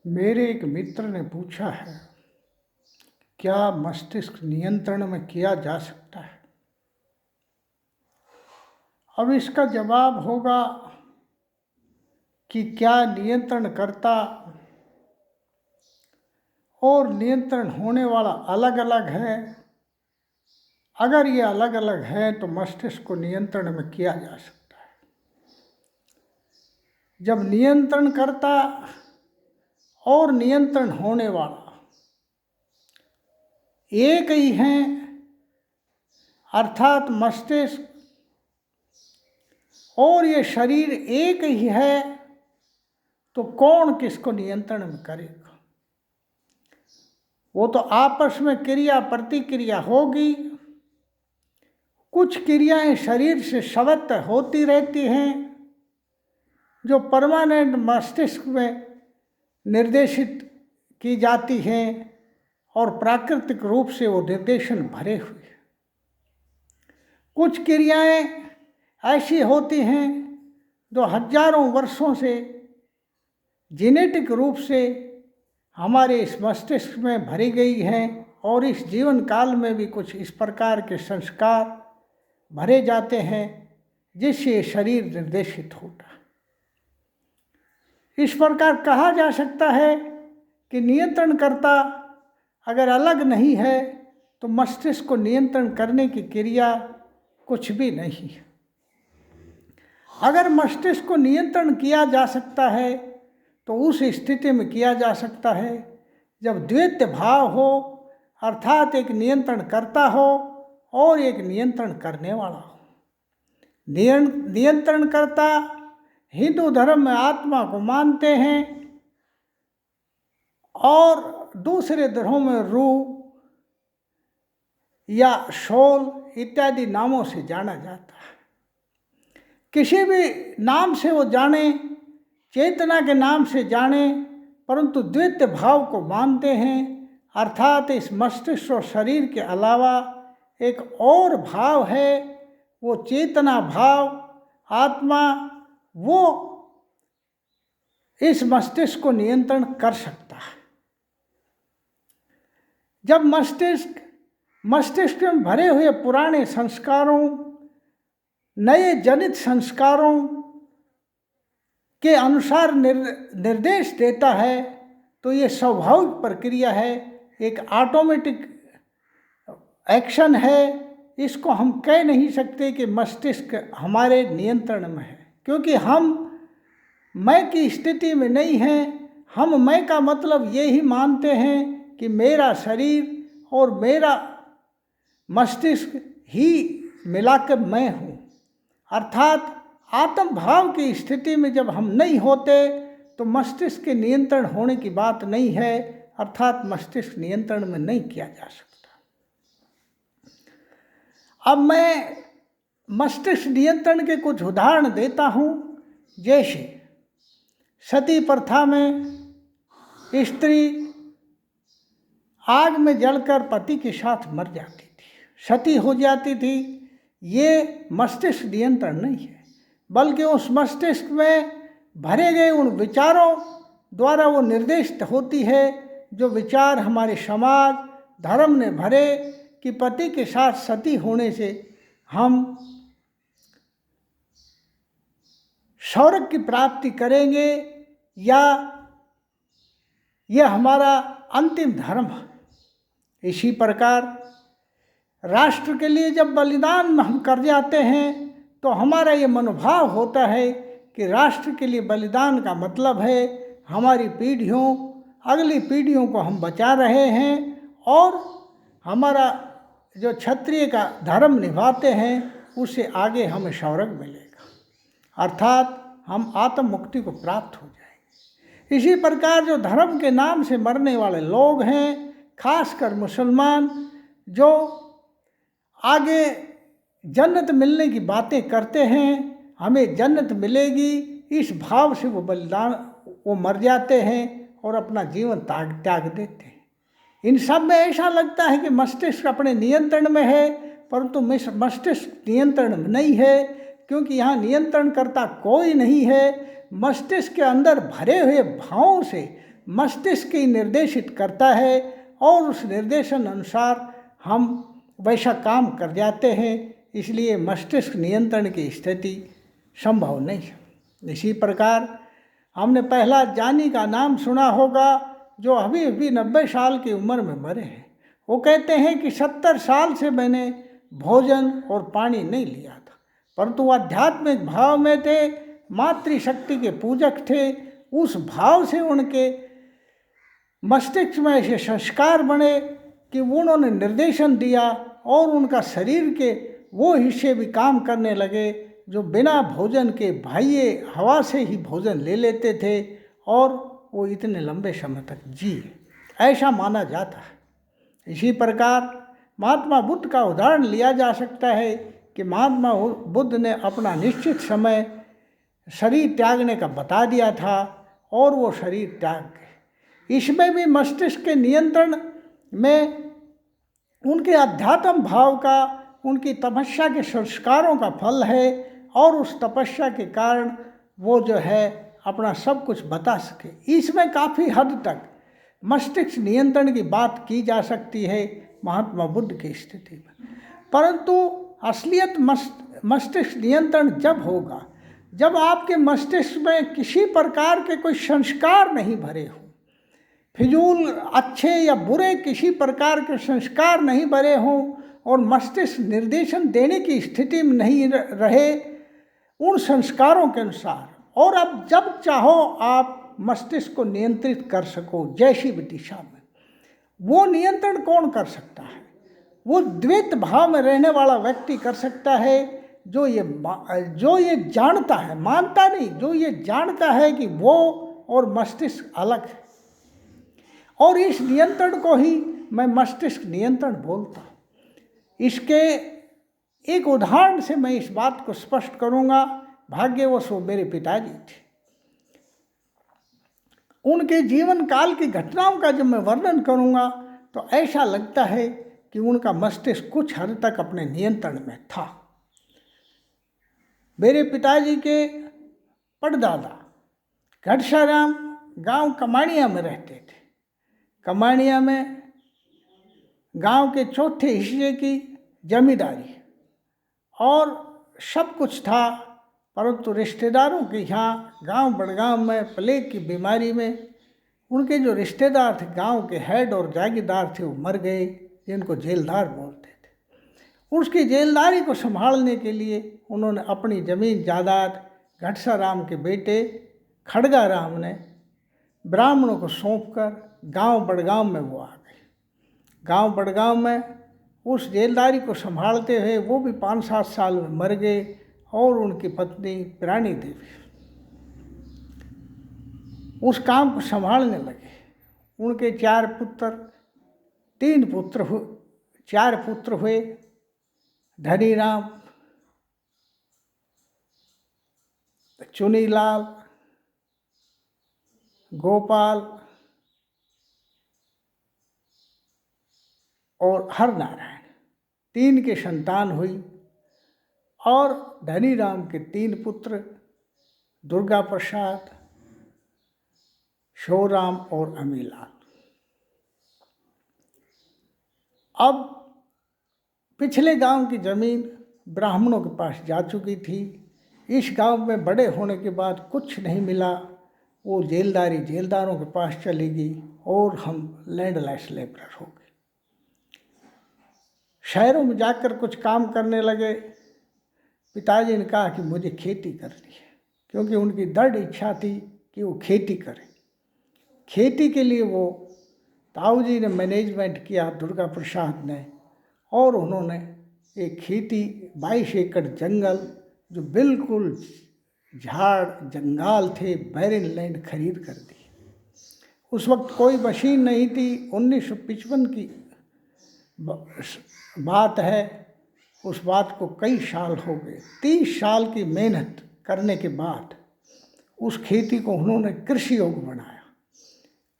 मेरे एक मित्र ने पूछा है, क्या मस्तिष्क नियंत्रण में किया जा सकता है। अब इसका जवाब होगा कि क्या नियंत्रण करता और नियंत्रण होने वाला अलग अलग है। अगर ये अलग अलग है तो मस्तिष्क को नियंत्रण में किया जा सकता है। जब नियंत्रण करता और नियंत्रण होने वाला एक ही हैं, अर्थात मस्तिष्क और ये शरीर एक ही है, तो कौन किसको नियंत्रण में करेगा। वो तो आपस में क्रिया प्रतिक्रिया होगी। कुछ क्रियाएं शरीर से स्वतः होती रहती हैं जो परमानेंट मस्तिष्क में निर्देशित की जाती हैं और प्राकृतिक रूप से वो निर्देशन भरे हुए हैं। कुछ क्रियाएं ऐसी होती हैं जो हजारों वर्षों से जेनेटिक रूप से हमारे इस मस्तिष्क में भरी गई हैं और इस जीवन काल में भी कुछ इस प्रकार के संस्कार भरे जाते हैं जिससे शरीर निर्देशित होता है। इस प्रकार कहा जा सकता है कि नियंत्रणकर्ता अगर अलग नहीं है तो मस्तिष्क को नियंत्रण करने की क्रिया कुछ भी नहीं है। अगर मस्तिष्क को नियंत्रण किया जा सकता है तो उस स्थिति में किया जा सकता है जब द्वैत भाव हो, अर्थात एक नियंत्रण करता हो और एक नियंत्रण करने वाला हो। नियंत्रण करता हिंदू धर्म में आत्मा को मानते हैं और दूसरे धर्मों में रूह या सोल इत्यादि नामों से जाना जाता है। किसी भी नाम से वो जाने, चेतना के नाम से जाने, परंतु द्वैत भाव को मानते हैं, अर्थात इस मस्तिष्क और शरीर के अलावा एक और भाव है, वो चेतना भाव, आत्मा, वो इस मस्तिष्क को नियंत्रण कर सकता है। जब मस्तिष्क में भरे हुए पुराने संस्कारों, नए जनित संस्कारों के अनुसार निर्देश देता है तो ये स्वाभाविक प्रक्रिया है, एक ऑटोमेटिक एक्शन है। इसको हम कह नहीं सकते कि मस्तिष्क हमारे नियंत्रण में है, क्योंकि हम मैं की स्थिति में नहीं हैं। हम मैं का मतलब ये ही मानते हैं कि मेरा शरीर और मेरा मस्तिष्क ही मिलाकर मैं हूँ, अर्थात आत्म भाव की स्थिति में जब हम नहीं होते तो मस्तिष्क के नियंत्रण होने की बात नहीं है, अर्थात मस्तिष्क नियंत्रण में नहीं किया जा सकता। अब मैं मस्तिष्क नियंत्रण के कुछ उदाहरण देता हूँ। जैसे सती प्रथा में स्त्री आग में जलकर पति के साथ मर जाती थी, सती हो जाती थी। ये मस्तिष्क नियंत्रण नहीं है, बल्कि उस मस्तिष्क में भरे गए उन विचारों द्वारा वो निर्देशित होती है, जो विचार हमारे समाज धर्म ने भरे कि पति के साथ सती होने से हम स्वर्ग की प्राप्ति करेंगे या यह हमारा अंतिम धर्म है। इसी प्रकार राष्ट्र के लिए जब बलिदान हम कर जाते हैं तो हमारा ये मनोभाव होता है कि राष्ट्र के लिए बलिदान का मतलब है हमारी पीढ़ियों, अगली पीढ़ियों को हम बचा रहे हैं और हमारा जो क्षत्रिय का धर्म निभाते हैं उससे आगे हमें स्वर्ग मिलेगा, अर्थात हम आत्म मुक्ति को प्राप्त हो जाएंगे। इसी प्रकार जो धर्म के नाम से मरने वाले लोग हैं, खासकर मुसलमान, जो आगे जन्नत मिलने की बातें करते हैं, हमें जन्नत मिलेगी, इस भाव से वो मर जाते हैं और अपना जीवन त्याग देते हैं। इन सब में ऐसा लगता है कि मस्तिष्क अपने नियंत्रण में है, परंतु मस्तिष्क नियंत्रण में नहीं है, क्योंकि यहाँ नियंत्रण करता कोई नहीं है। मस्तिष्क के अंदर भरे हुए भावों से मस्तिष्क ही निर्देशित करता है और उस निर्देशन अनुसार हम वैसा काम कर जाते हैं। इसलिए मस्तिष्क नियंत्रण की स्थिति संभव नहीं है। इसी प्रकार हमने पहला जानी का नाम सुना होगा, जो अभी अभी 90 साल की उम्र में मरे हैं। वो कहते हैं कि 70 साल से मैंने भोजन और पानी नहीं लिया था, परंतु आध्यात्मिक भाव में थे, मातृशक्ति के पूजक थे। उस भाव से उनके मस्तिष्क में ऐसे संस्कार बने कि उन्होंने निर्देशन दिया और उनका शरीर के वो हिस्से भी काम करने लगे जो बिना भोजन के बाह्य हवा से ही भोजन ले लेते थे, और वो इतने लंबे समय तक जिए, ऐसा माना जाता है। इसी प्रकार महात्मा बुद्ध का उदाहरण लिया जा सकता है कि महात्मा बुद्ध ने अपना निश्चित समय शरीर त्यागने का बता दिया था और वो शरीर त्याग गए। इसमें भी मस्तिष्क के नियंत्रण में उनके अध्यात्म भाव का, उनकी तपस्या के संस्कारों का फल है, और उस तपस्या के कारण वो जो है अपना सब कुछ बता सके। इसमें काफ़ी हद तक मस्तिष्क नियंत्रण की बात की जा सकती है महात्मा बुद्ध की स्थिति में। परंतु असलियत मस्तिष्क नियंत्रण जब होगा जब आपके मस्तिष्क में किसी प्रकार के कोई संस्कार नहीं भरे हो, फिजूल अच्छे या बुरे किसी प्रकार के संस्कार नहीं भरे हों, और मस्तिष्क निर्देशन देने की स्थिति में नहीं रहे उन संस्कारों के अनुसार, और अब जब चाहो आप मस्तिष्क को नियंत्रित कर सको जैसी भी दिशा में। वो नियंत्रण कौन कर सकता है? वो द्वैत भाव में रहने वाला व्यक्ति कर सकता है, जो ये जानता है, मानता नहीं, जो ये जानता है कि वो और मस्तिष्क अलग है। और इस नियंत्रण को ही मैं मस्तिष्क नियंत्रण बोलता हूँ। इसके एक उदाहरण से मैं इस बात को स्पष्ट करूँगा। भाग्यवश वो मेरे पिताजी थे। उनके जीवन काल की घटनाओं का जब मैं वर्णन करूँगा तो ऐसा लगता है कि उनका मस्तिष्क कुछ हद तक अपने नियंत्रण में था। मेरे पिताजी के परदादा घटसाराम गांव कमाणिया में रहते थे। कमाणिया में गांव के चौथे हिस्से की जमींदारी और सब कुछ था, परंतु रिश्तेदारों के यहाँ गांव बड़गांव में प्लेग की बीमारी में उनके जो रिश्तेदार थे, गांव के हेड और जागीरदार थे, वो मर गए, जिनको जेलदार बोलते थे। उसकी जेलदारी को संभालने के लिए उन्होंने अपनी ज़मीन जायदाद घटसाराम के बेटे खड़गाराम ने ब्राह्मणों को सौंपकर गांव बड़गांव में वो आ गए। गांव बड़गांव में उस जेलदारी को संभालते हुए वो भी 5-7 साल में मर गए, और उनकी पत्नी प्राणी देवी उस काम को संभालने लगे। उनके 4 पुत्र हुए, धनीराम, चुनीलाल, गोपाल और हरनारायण। 3 की संतान हुई, और धनीराम के 3 पुत्र दुर्गा प्रसाद, शोराम और अमीलाल। अब पिछले गांव की ज़मीन ब्राह्मणों के पास जा चुकी थी। इस गांव में बड़े होने के बाद कुछ नहीं मिला, वो जेलदारी जेलदारों के पास चली गई और हम लैंडलेस लेबरर हो गए। शहरों में जाकर कुछ काम करने लगे। पिताजी ने कहा कि मुझे खेती करनी है, क्योंकि उनकी दृढ़ इच्छा थी कि वो खेती करें। खेती के लिए वो ताऊ जी ने मैनेजमेंट किया, दुर्गा प्रसाद ने, और उन्होंने एक खेती 22 एकड़ जंगल जो बिल्कुल झाड़ जंगाल थे, बैरन लैंड खरीद कर दी। उस वक्त कोई मशीन नहीं थी। 1955 की बात है। उस बात को कई साल हो गए। 30 साल की मेहनत करने के बाद उस खेती को उन्होंने कृषि योग्य बनाया।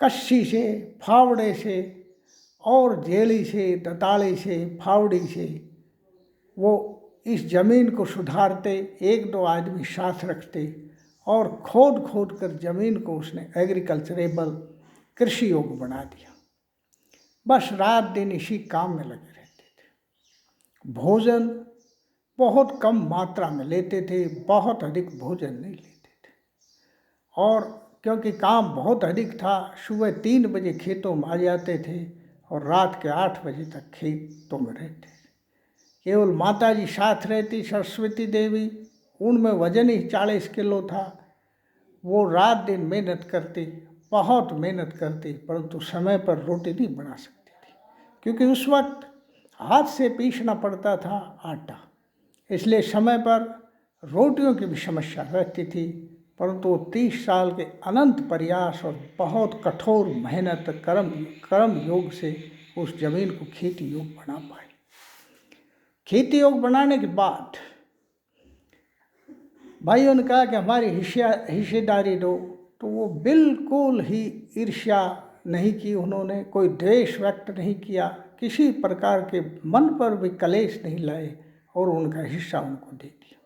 कस्सी से, फावड़े से और जेली से, दताड़ी से, फावड़ी से वो इस ज़मीन को सुधारते। 1-2 आदमी साथ रखते और खोद कर ज़मीन को उसने एग्रीकल्चरेबल कृषि योग बना दिया। बस रात दिन इसी काम में लगे रहते थे। भोजन बहुत कम मात्रा में लेते थे, बहुत अधिक भोजन नहीं लेते थे। और क्योंकि काम बहुत अधिक था, सुबह 3 बजे खेतों में आ जाते थे और रात के 8 बजे तक खेतों में रहते थे। केवल माता जी साथ रहती, सरस्वती देवी, उनमें वजन ही 40 किलो था। वो रात दिन मेहनत करती, बहुत मेहनत करती, परंतु समय पर रोटी नहीं बना सकती थी, क्योंकि उस वक्त हाथ से पीसना पड़ता था आटा, इसलिए समय पर रोटियों की भी समस्या रहती थी। परंतु 30 साल के अनंत प्रयास और बहुत कठोर मेहनत कर्म योग से उस जमीन को खेती योग बना पाए। खेती योग बनाने के बाद भाइयों ने कहा कि हमारी हिस्सेदारी दो, तो वो बिल्कुल ही ईर्ष्या नहीं की उन्होंने, कोई द्वेष व्यक्त नहीं किया, किसी प्रकार के मन पर भी कलेश नहीं लाए और उनका हिस्सा उनको दे दिया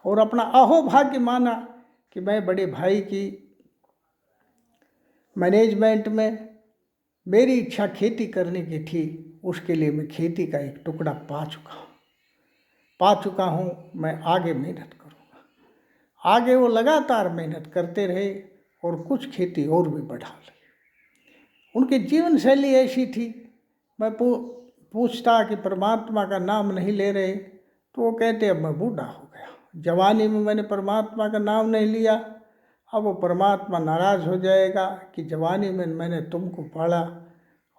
और अपना अहोभाग्य माना कि मैं बड़े भाई की मैनेजमेंट में मेरी इच्छा खेती करने की थी, उसके लिए मैं खेती का एक टुकड़ा पा चुका हूँ, मैं आगे मेहनत करूँगा। आगे वो लगातार मेहनत करते रहे और कुछ खेती और भी बढ़ा ली। उनकी जीवन शैली ऐसी थी, मैं पूछता कि परमात्मा का नाम नहीं ले रहे, तो वो कहते अब मैं बूढ़ा हो गया, जवानी में मैंने परमात्मा का नाम नहीं लिया, अब वो परमात्मा नाराज़ हो जाएगा कि जवानी में मैंने तुमको पाला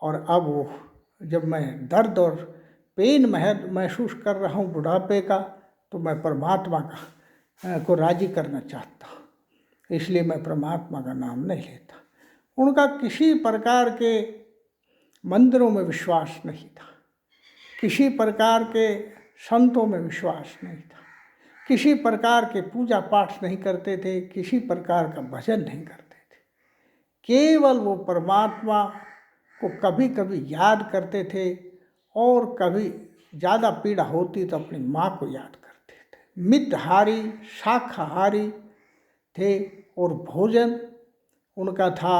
और अब वो जब मैं दर्द और पेन महसूस कर रहा हूँ बुढ़ापे का, तो मैं परमात्मा को राज़ी करना चाहता हूँ, इसलिए मैं परमात्मा का नाम नहीं लेता। उनका किसी प्रकार के मंदिरों में विश्वास नहीं था, किसी प्रकार के संतों में विश्वास नहीं था, किसी प्रकार के पूजा पाठ नहीं करते थे, किसी प्रकार का भजन नहीं करते थे। केवल वो परमात्मा को कभी कभी याद करते थे और कभी ज़्यादा पीड़ा होती तो अपनी माँ को याद करते थे। मितहारी शाकाहारी थे और भोजन उनका था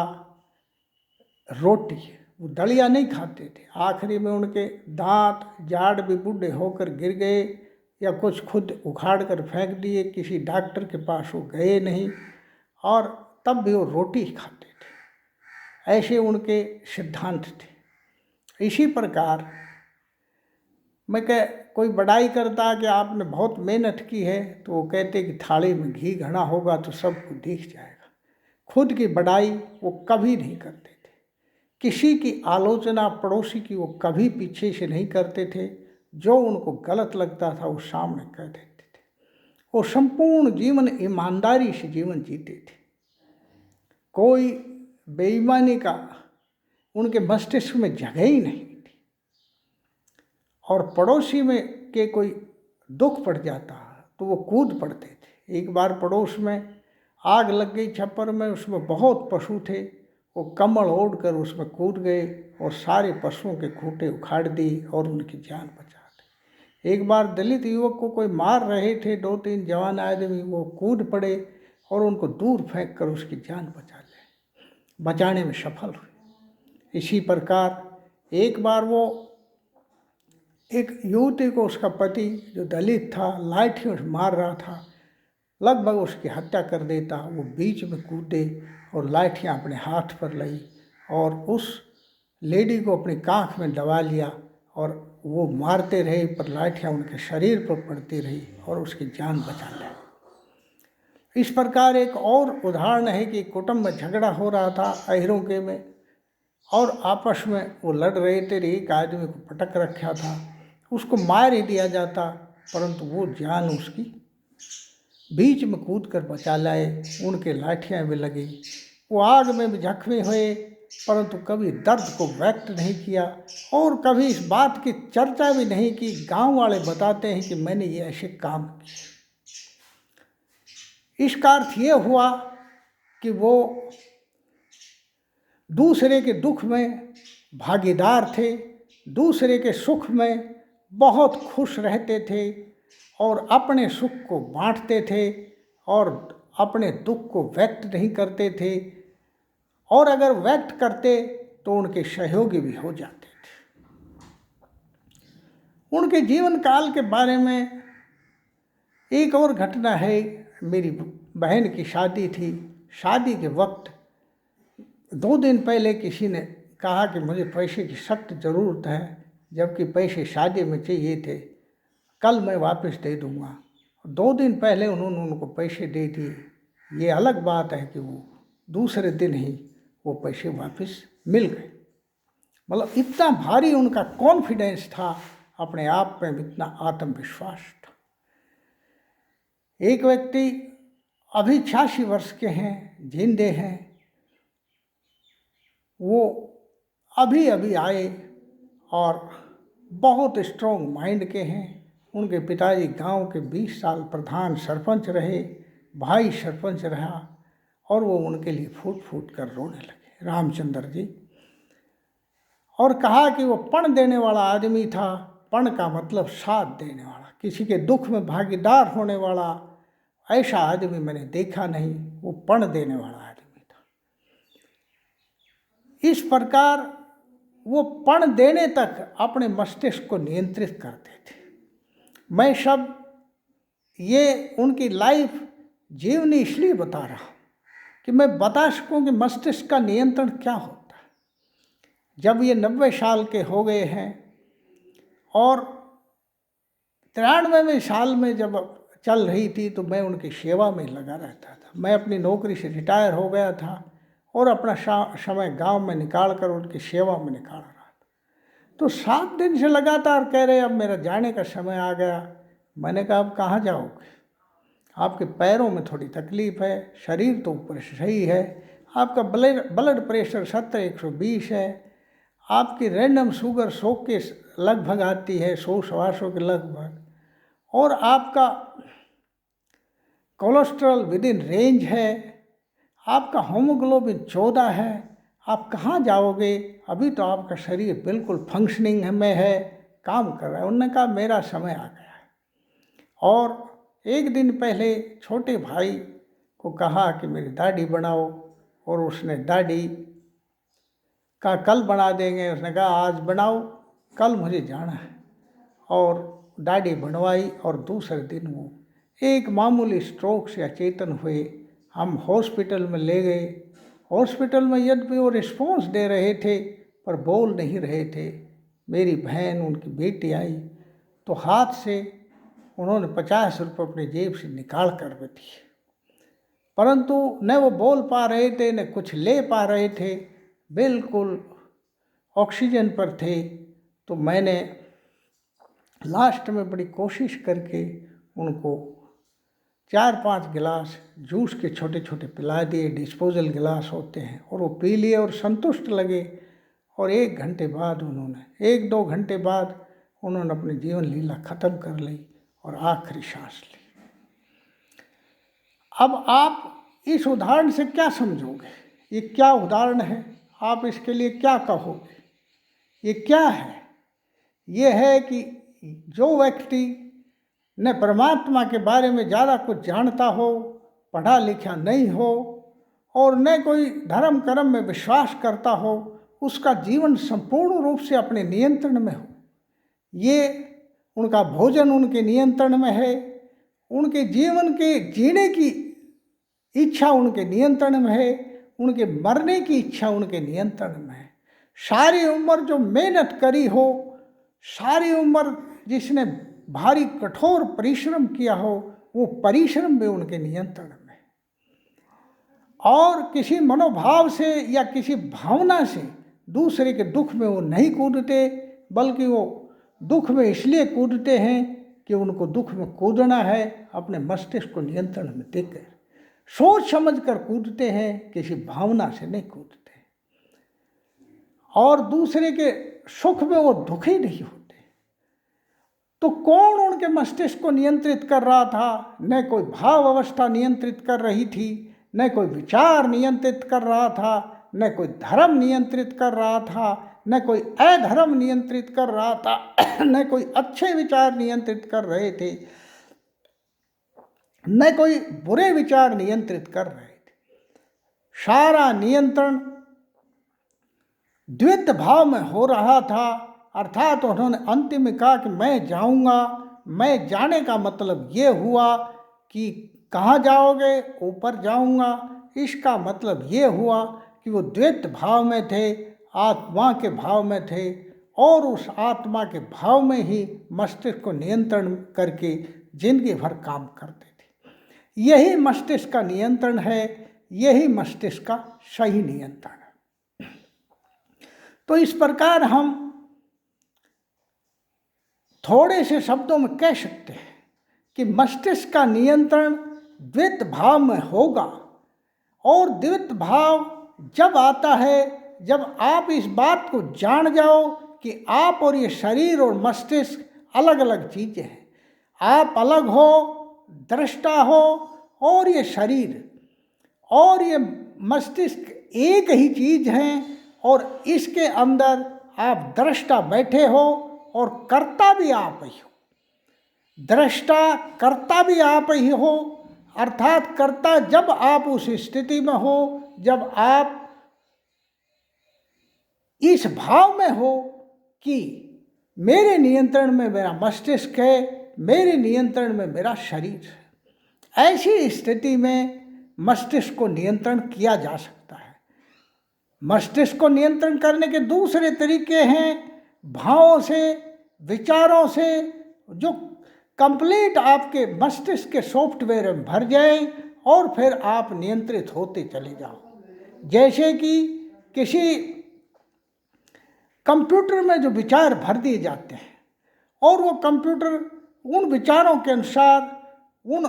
रोटी, वो दलिया नहीं खाते थे। आखिरी में उनके दांत जाड़ भी बूढ़े होकर गिर गए या कुछ खुद उखाड़ कर फेंक दिए, किसी डॉक्टर के पास वो गए नहीं और तब भी वो रोटी खाते थे। ऐसे उनके सिद्धांत थे। इसी प्रकार मैं कोई बड़ाई करता कि आपने बहुत मेहनत की है, तो वो कहते कि थाली में घी घना होगा तो सबको दिख जाएगा। खुद की बड़ाई वो कभी नहीं करते थे। किसी की आलोचना पड़ोसी की वो कभी पीछे से नहीं करते थे। जो उनको गलत लगता था वो सामने कह देते थे। वो संपूर्ण जीवन ईमानदारी से जीवन जीते थे। कोई बेईमानी का उनके मस्तिष्क में जगह ही नहीं थी। और पड़ोसी में के कोई दुख पड़ जाता तो वो कूद पड़ते थे। एक बार पड़ोस में आग लग गई छप्पर में, उसमें बहुत पशु थे, वो कमल ओढ़ कर उसमें कूद गए और सारे पशुओं के खूंटे उखाड़ दिए और उनकी जान बचा दी। एक बार दलित युवक को कोई मार रहे थे, 2-3 जवान आदमी, वो कूद पड़े और उनको दूर फेंक कर उसकी जान बचाने में सफल हुए। इसी प्रकार एक बार वो एक युवती को उसका पति जो दलित था लाठियों से मार रहा था, लगभग उसकी हत्या कर देता, वो बीच में कूदे और लाठियाँ अपने हाथ पर लाई और उस लेडी को अपनी कांख में दबा लिया और वो मारते रहे, पर लाठियाँ उनके शरीर पर पड़ती रही और उसकी जान बचा ली। इस प्रकार एक और उदाहरण है कि कुटुंब में झगड़ा हो रहा था अहिरों के में और आपस में वो लड़ रहे थे। एक आदमी को पटक रखा था, उसको मार ही दिया जाता, परंतु वो जान उसकी बीच में कूद कर बचा लाए। उनके लाठियाँ भी लगी, वो आग में भी जख्मी हुए, परंतु कभी दर्द को व्यक्त नहीं किया और कभी इस बात की चर्चा भी नहीं की। गांव वाले बताते हैं कि मैंने ये ऐसे काम किए। इसका अर्थ ये हुआ कि वो दूसरे के दुख में भागीदार थे, दूसरे के सुख में बहुत खुश रहते थे और अपने सुख को बांटते थे और अपने दुख को व्यक्त नहीं करते थे और अगर व्यक्त करते तो उनके सहयोगी भी हो जाते थे। उनके जीवन काल के बारे में एक और घटना है। मेरी बहन की शादी थी। शादी के वक्त 2 दिन पहले किसी ने कहा कि मुझे पैसे की सख्त ज़रूरत है, जबकि पैसे शादी में चाहिए थे, कल मैं वापस दे दूँगा। 2 दिन पहले उन्होंने उनको पैसे दे दिए। ये अलग बात है कि वो दूसरे दिन ही वो पैसे वापस मिल गए। मतलब इतना भारी उनका कॉन्फिडेंस था, अपने आप में इतना आत्मविश्वास था। एक व्यक्ति अभी 86 वर्ष के हैं, जिंदे हैं। वो अभी अभी आए और बहुत स्ट्रॉन्ग माइंड के हैं। उनके पिताजी गांव के 20 साल प्रधान सरपंच रहे, भाई सरपंच रहा, और वो उनके लिए फूट फूट कर रोने लगे, रामचंद्र जी। और कहा कि वो पण देने वाला आदमी था। पण का मतलब साथ देने वाला, किसी के दुख में भागीदार होने वाला ऐसा आदमी मैंने देखा नहीं। वो पण देने वाला आदमी था। इस प्रकार वो पण देने तक अपने मस्तिष्क को नियंत्रित करते थे। मैं सब ये उनकी लाइफ जीवनी इसलिए बता रहा हूँ कि मैं बता सकूँ कि मस्तिष्क का नियंत्रण क्या होता है। जब ये 90 साल के हो गए हैं और 93वें साल में जब चल रही थी तो मैं उनकी सेवा में लगा रहता था। मैं अपनी नौकरी से रिटायर हो गया था और अपना समय गांव में निकाल कर उनकी सेवा में निकाल रहा था। तो 7 दिन से लगातार कह रहे अब मेरा जाने का समय आ गया। मैंने कहा अब कहाँ जाओगे, आपके पैरों में थोड़ी तकलीफ़ है, शरीर तो ऊपर से सही है, आपका ब्लड प्रेशर 70/120 है, आपकी रैंडम शुगर 100 के लगभग आती है, 100-125 के लगभग, और आपका कोलेस्ट्रॉल विद इन रेंज है, आपका होमोग्लोबिन 14 है, आप कहाँ जाओगे, अभी तो आपका शरीर बिल्कुल फंक्शनिंग में है, काम कर रहा है। उन्होंने कहा मेरा समय आ गया है। और एक दिन पहले छोटे भाई को कहा कि मेरी दाढ़ी बनाओ, और उसने दाढ़ी कहा कल बना देंगे। उसने कहा आज बनाओ, कल मुझे जाना है। और दाढ़ी बनवाई और दूसरे दिन वो एक मामूली स्ट्रोक से अचेतन हुए। हम हॉस्पिटल में ले गए। हॉस्पिटल में यद्यपि वो रिस्पॉन्स दे रहे थे पर बोल नहीं रहे थे। मेरी बहन, उनकी बेटी आई तो हाथ से उन्होंने 50 रुपये अपनी जेब से निकाल कर दिए, परंतु न वो बोल पा रहे थे न कुछ ले पा रहे थे, बिल्कुल ऑक्सीजन पर थे। तो मैंने लास्ट में बड़ी कोशिश करके उनको 4-5 गिलास जूस के छोटे छोटे पिला दिए, डिस्पोजल गिलास होते हैं, और वो पी लिए और संतुष्ट लगे। और 1-2 घंटे बाद उन्होंने अपनी जीवन लीला ख़त्म कर ली और आखिरी सांस ली। अब आप इस उदाहरण से क्या समझोगे? ये क्या उदाहरण है? आप इसके लिए क्या कहोगे? ये क्या है? ये है कि जो व्यक्ति न परमात्मा के बारे में ज़्यादा कुछ जानता हो, पढ़ा लिखा नहीं हो, और न कोई धर्म कर्म में विश्वास करता हो, उसका जीवन संपूर्ण रूप से अपने नियंत्रण में हो। ये उनका भोजन उनके नियंत्रण में है, उनके जीवन के जीने की इच्छा उनके नियंत्रण में है, उनके मरने की इच्छा उनके नियंत्रण में है। सारी उम्र जो मेहनत करी हो, सारी उम्र जिसने भारी कठोर परिश्रम किया हो, वो परिश्रम भी उनके नियंत्रण में है। और किसी मनोभाव से या किसी भावना से दूसरे के दुख में वो नहीं कूदते, बल्कि वो दुख में इसलिए कूदते हैं कि उनको दुख में कूदना है, अपने मस्तिष्क को नियंत्रण में देकर सोच समझ कर कूदते हैं, किसी भावना से नहीं कूदते। और दूसरे के सुख में वो दुखी नहीं होते। तो कौन उनके मस्तिष्क को नियंत्रित कर रहा था? न कोई भाव अवस्था नियंत्रित कर रही थी, न कोई विचार नियंत्रित कर रहा था, न कोई धर्म नियंत्रित कर रहा था, न कोई अधर्म नियंत्रित कर रहा था, न कोई अच्छे विचार नियंत्रित कर रहे थे, न कोई बुरे विचार नियंत्रित कर रहे थे। सारा नियंत्रण द्वैत भाव में हो रहा था, अर्थात उन्होंने अंतिम में कहा कि मैं जाऊंगा। मैं जाने का मतलब ये हुआ कि कहाँ जाओगे? ऊपर जाऊंगा। इसका मतलब ये हुआ कि वो द्वैत भाव में थे, आत्मा के भाव में थे, और उस आत्मा के भाव में ही मस्तिष्क को नियंत्रण करके जिंदगी भर काम करते थे। यही मस्तिष्क का नियंत्रण है, यही मस्तिष्क का सही नियंत्रण है। तो इस प्रकार हम थोड़े से शब्दों में कह सकते हैं कि मस्तिष्क का नियंत्रण द्वैत भाव में होगा। और द्वैत भाव जब आता है, जब आप इस बात को जान जाओ कि आप और ये शरीर और मस्तिष्क अलग अलग चीज़ें हैं। आप अलग हो, दृष्टा हो, और ये शरीर और ये मस्तिष्क एक ही चीज़ हैं। और इसके अंदर आप दृष्टा बैठे हो और कर्ता भी आप ही हो। दृष्टा कर्ता भी आप ही हो, अर्थात कर्ता जब आप उस स्थिति में हो, जब आप इस भाव में हो कि मेरे नियंत्रण में मेरा मस्तिष्क है, मेरे नियंत्रण में मेरा शरीर है। ऐसी स्थिति में मस्तिष्क को नियंत्रण किया जा सकता है। मस्तिष्क को नियंत्रण करने के दूसरे तरीके हैं भावों से, विचारों से, जो कंप्लीट आपके मस्तिष्क के सॉफ्टवेयर में भर जाए और फिर आप नियंत्रित होते चले जाओ। जैसे कि किसी कंप्यूटर में जो विचार भर दिए जाते हैं और वो कंप्यूटर उन विचारों के अनुसार, उन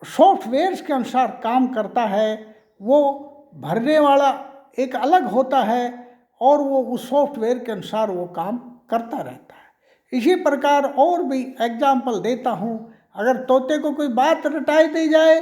सॉफ्टवेयर्स के अनुसार काम करता है। वो भरने वाला एक अलग होता है और वो उस सॉफ्टवेयर के अनुसार वो काम करता रहता है। इसी प्रकार और भी एग्जाम्पल देता हूँ। अगर तोते को कोई बात रटाई दी जाए,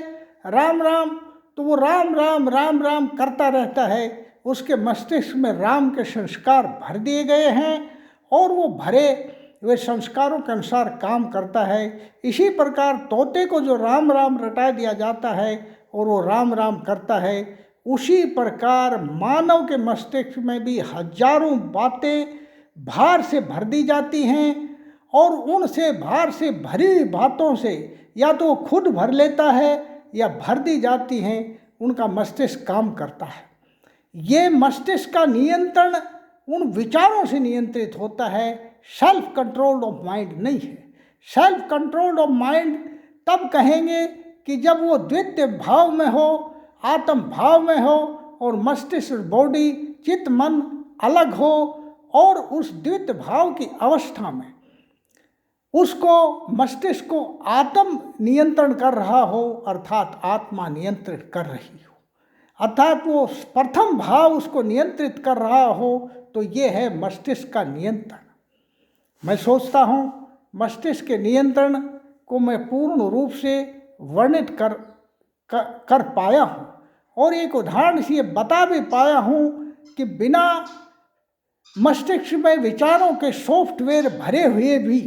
राम राम, तो वो राम राम राम राम करता रहता है। उसके मस्तिष्क में राम के संस्कार भर दिए गए हैं और वो भरे वे संस्कारों के अनुसार काम करता है। इसी प्रकार तोते को जो राम राम रटा दिया जाता है और वो राम राम करता है, उसी प्रकार मानव के मस्तिष्क में भी हजारों बातें भार से भर दी जाती हैं और उनसे भार से भरी बातों से या तो खुद भर लेता है या भर दी जाती हैं, उनका मस्तिष्क काम करता है। ये मस्तिष्क का नियंत्रण उन विचारों से नियंत्रित होता है, सेल्फ कंट्रोल्ड ऑफ माइंड नहीं है। सेल्फ कंट्रोल्ड ऑफ माइंड तब कहेंगे कि जब वो द्वितीय भाव में हो, आत्म भाव में हो और मस्तिष्क, बॉडी, चित्त, मन अलग हो और उस द्वितीय भाव की अवस्था में उसको मस्तिष्क को आत्म नियंत्रण कर रहा हो, अर्थात आत्मा नियंत्रित कर रही हो, अर्थात वो प्रथम भाव उसको नियंत्रित कर रहा हो, तो ये है मस्तिष्क का नियंत्रण। मैं सोचता हूँ मस्तिष्क के नियंत्रण को मैं पूर्ण रूप से वर्णित कर पाया हूँ और एक उदाहरण से ये बता भी पाया हूँ कि बिना मस्तिष्क में विचारों के सॉफ्टवेयर भरे हुए भी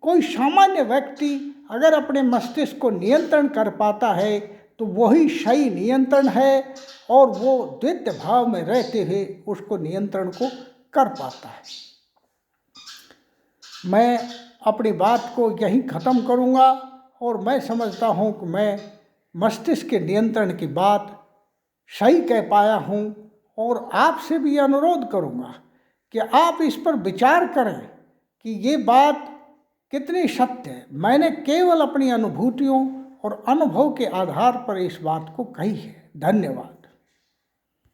कोई सामान्य व्यक्ति अगर अपने मस्तिष्क को नियंत्रण कर पाता है तो वही सही नियंत्रण है और वो द्वैत भाव में रहते हुए उसको नियंत्रण को कर पाता है। मैं अपनी बात को यहीं ख़त्म करूँगा और मैं समझता हूँ कि मैं मस्तिष्क के नियंत्रण की बात सही कह पाया हूँ और आपसे भी अनुरोध करूँगा कि आप इस पर विचार करें कि ये बात कितनी सत्य है। मैंने केवल अपनी अनुभूतियों और अनुभव के आधार पर इस बात को कही है। धन्यवाद।